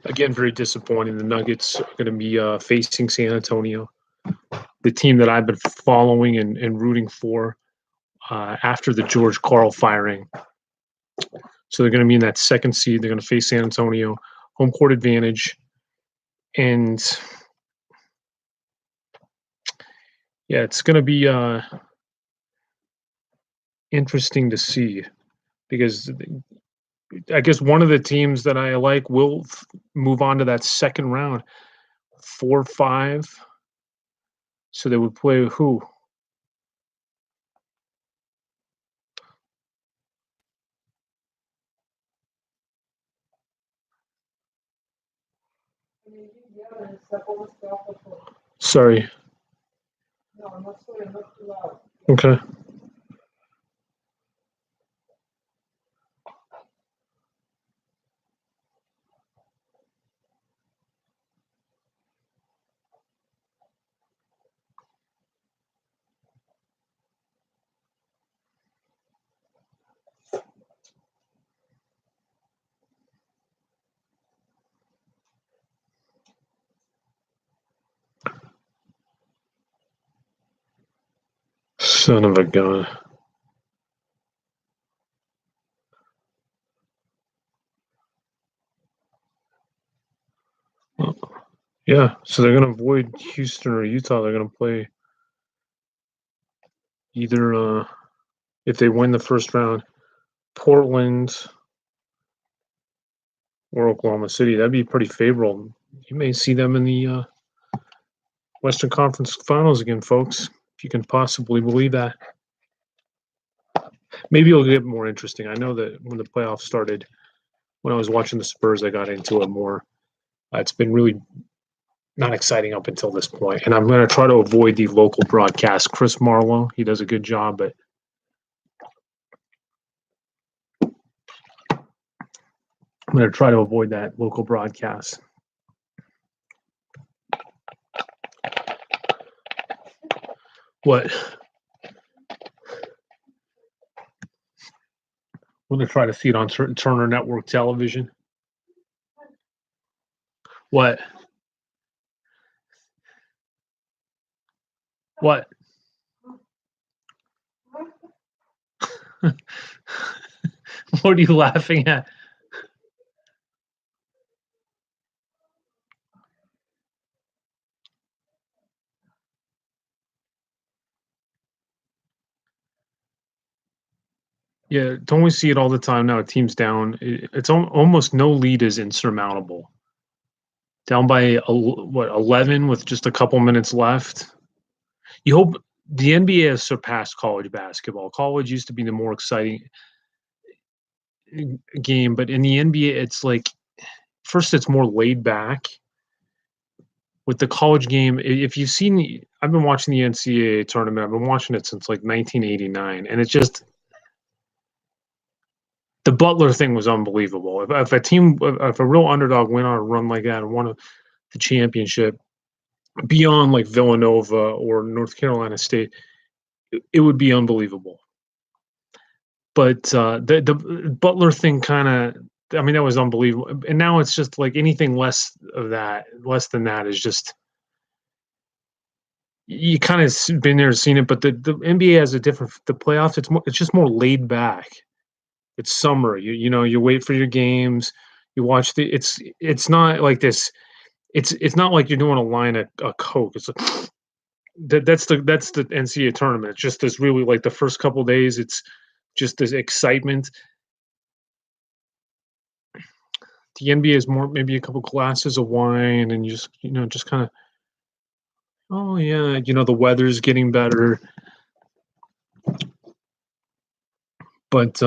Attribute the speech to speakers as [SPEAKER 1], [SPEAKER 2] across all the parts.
[SPEAKER 1] Again, very disappointing. The Nuggets are going to be facing San Antonio, the team that I've been following and rooting for after the George Karl firing. So they're going to be in that second seed. They're going to face San Antonio, home court advantage. And yeah, it's going to be interesting to see because I guess one of the teams that I like will move on to that second round, 4-5. So they would play who? Sorry. Okay. Son of a gun. Well, yeah, so they're going to avoid Houston or Utah. They're going to play either, if they win the first round, Portland or Oklahoma City. That'd be pretty favorable. You may see them in the Western Conference Finals again, folks, if you can possibly believe that. Maybe it'll get more interesting. I know that when the playoffs started, when I was watching the Spurs, I got into it more. It's been really not exciting up until this point. And I'm going to try to avoid the local broadcast. Chris Marlowe, he does a good job, but I'm going to try to avoid that local broadcast. What? We're going to try to see it on Turner Network Television. What? What? What are you laughing at? Yeah, don't we see it all the time now? A team's down. It's almost no lead is insurmountable. Down by 11 with just a couple minutes left. You hope the NBA has surpassed college basketball. College used to be the more exciting game, but in the NBA, it's like first it's more laid back. With the college game, if you've seen, I've been watching the NCAA tournament. I've been watching it since like 1989, and it's just the Butler thing was unbelievable. If a team, if a real underdog went on a run like that and won the championship beyond like Villanova or North Carolina State, it would be unbelievable. But the Butler thing kind of, I mean, that was unbelievable. And now it's just like anything less than that is just, you kind of been there, seen it. But the NBA has a different, the playoffs, it's just more laid back. It's summer. You know, you wait for your games, you watch it's not like this. It's not like you're doing a line of Coke. It's like, that's the NCAA tournament. It's just this really like the first couple of days. It's just this excitement. The NBA is more maybe a couple glasses of wine and just just kind of, oh yeah, the weather's getting better. But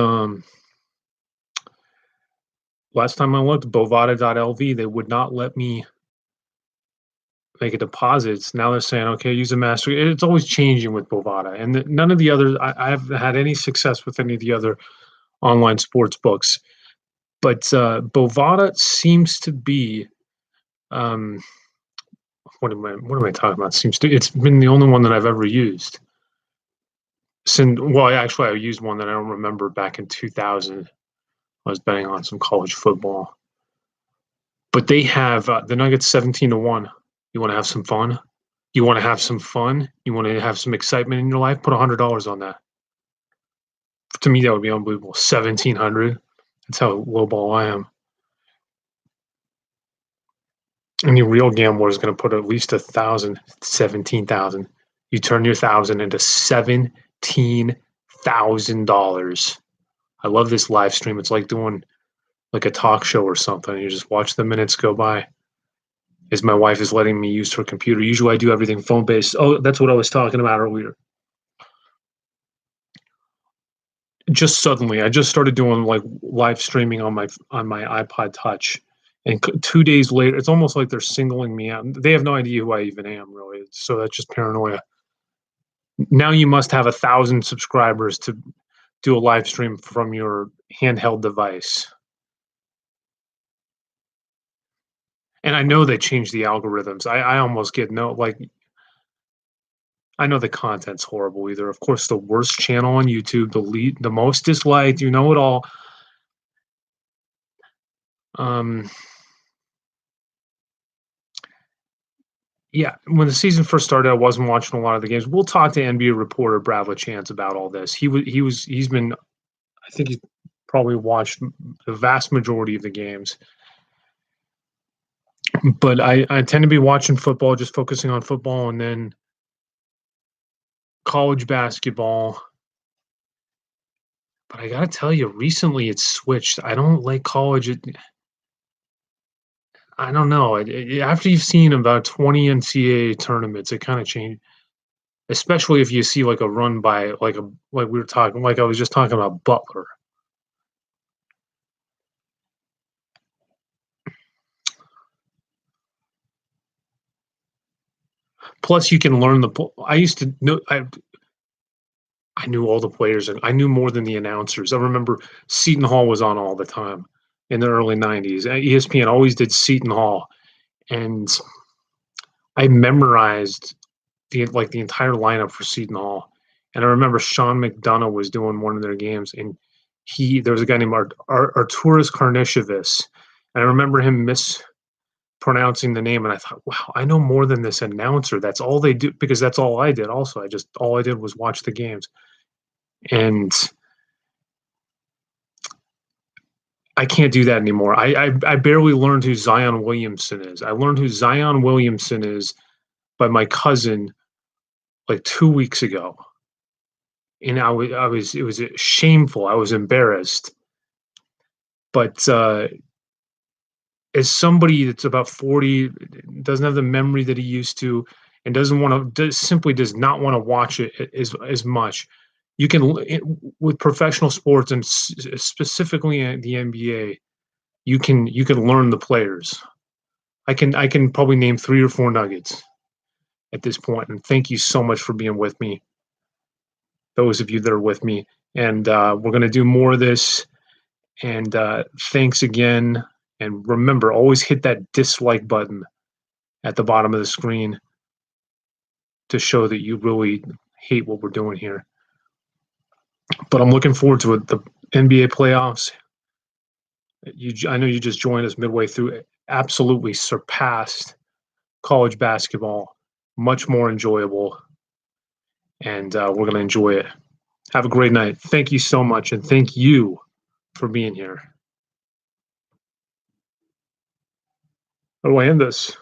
[SPEAKER 1] last time I looked, Bovada.lv, they would not let me make a deposit. Now they're saying, okay, use a master. It's always changing with Bovada. And none of the others, I haven't had any success with any of the other online sports books. But Bovada seems to be, what am I talking about? It's been the only one that I've ever used. I used one that I don't remember back in 2000. I was betting on some college football. But they have the Nuggets 17-1. You want to have some fun? You want to have some fun? You want to have some excitement in your life? Put $100 on that. To me, that would be unbelievable. 1,700. That's how lowball I am. Any real gambler is going to put at least 1,000, 17,000. You turn your 1,000 into $17,000. I love this live stream. It's like doing like a talk show or something. You just watch the minutes go by. As my wife is letting me use her computer. Usually I do everything phone based. Oh, that's what I was talking about earlier. Just suddenly, I just started doing like live streaming on my iPod Touch, and 2 days later, it's almost like they're singling me out. They have no idea who I even am, really. So that's just paranoia. Now you must have 1,000 subscribers to do a live stream from your handheld device. And I know they changed the algorithms. I almost get no like. I know the content's horrible either. Of course, the worst channel on YouTube, the most disliked. You know it all. Um, yeah, when the season first started, I wasn't watching a lot of the games. We'll talk to NBA reporter Brad LaChance about all this. He's been. I think he's probably watched the vast majority of the games. But I tend to be watching football, just focusing on football, and then college basketball. But I gotta tell you, recently it's switched. I don't like college. I don't know. After you've seen about 20 NCAA tournaments, it kind of changed. Especially if you see like a run by like we were talking, like I was just talking about Butler. Plus, you can learn I used to know. I knew all the players, and I knew more than the announcers. I remember Seton Hall was on all the time in the early '90s. ESPN always did Seton Hall, and I memorized the entire lineup for Seton Hall. And I remember Sean McDonough was doing one of their games, and there was a guy named Arturas Karnisovas, and I remember him mispronouncing the name, and I thought, wow, I know more than this announcer. That's all they do, because that's all I did. Also, all I did was watch the games, and I can't do that anymore. I barely learned who Zion Williamson is. I learned who Zion Williamson is by my cousin like 2 weeks ago, and I was it was shameful. I was embarrassed, but as somebody that's about 40, doesn't have the memory that he used to, and simply does not want to watch it as much. You can with professional sports and specifically in the NBA, you can learn the players. I can probably name 3 or 4 Nuggets at this point. And thank you so much for being with me, those of you that are with me. And we're going to do more of this. And thanks again. And remember, always hit that dislike button at the bottom of the screen to show that you really hate what we're doing here. But I'm looking forward to it. The NBA playoffs. I know you just joined us midway through. It absolutely surpassed college basketball. Much more enjoyable. And we're going to enjoy it. Have a great night. Thank you so much. And thank you for being here. How do I end this?